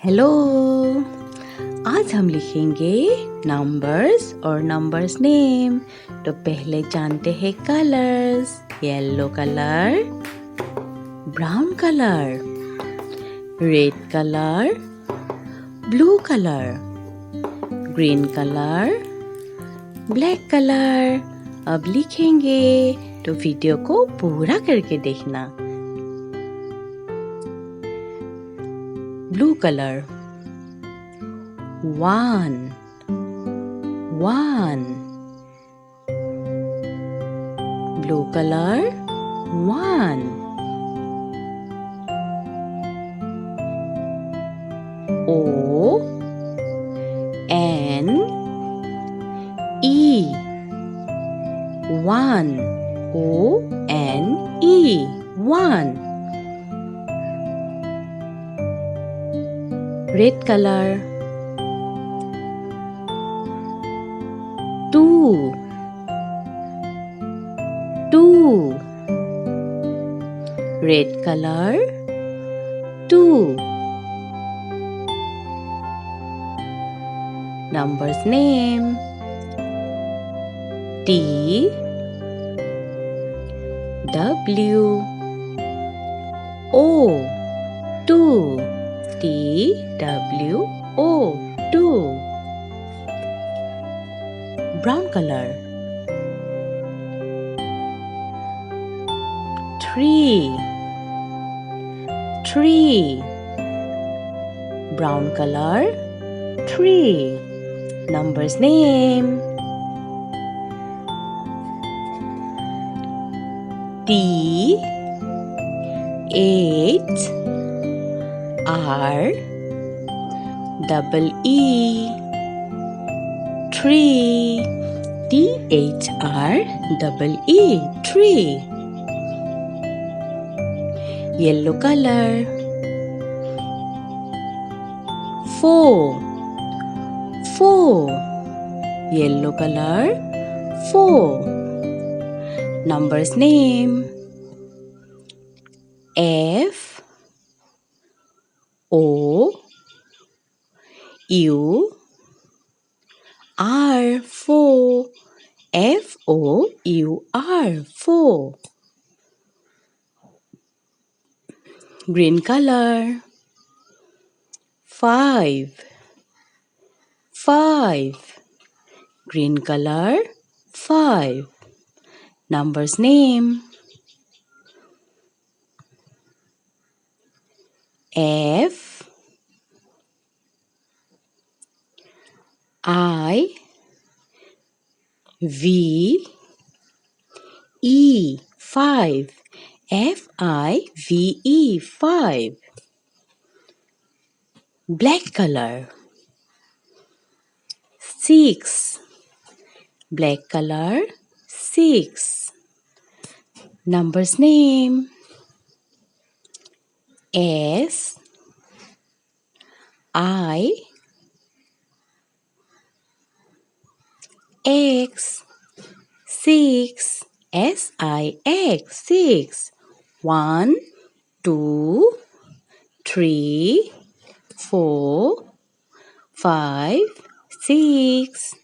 Hello. आज हम लिखेंगे नंबर्स और नंबर्स नेम। तो पहले जानते हैं colours. Yellow colour, brown colour, red colour, blue colour, green colour, black colour. अब लिखेंगे तो वीडियो को पूरा करके देखना। Blue color. One. Blue color. One. O N E. One. O N E. One. Red color. Two. Red color. Two. Numbers name. T W O. Two. T W O. Two. Brown color. Three. Brown color. Three. Numbers name. T 8 R double E 3. THR double E 3. Yellow color. 4. Yellow color. 4. Numbers name. F O U R 4. FOUR 4. Green color. 5. Green color. 5. Numbers name. F I V E 5. FIVE 5. Black color. 6. Black color. 6. Numbers name. S I X 6. SIX 6. 1 2 3 4 5 6.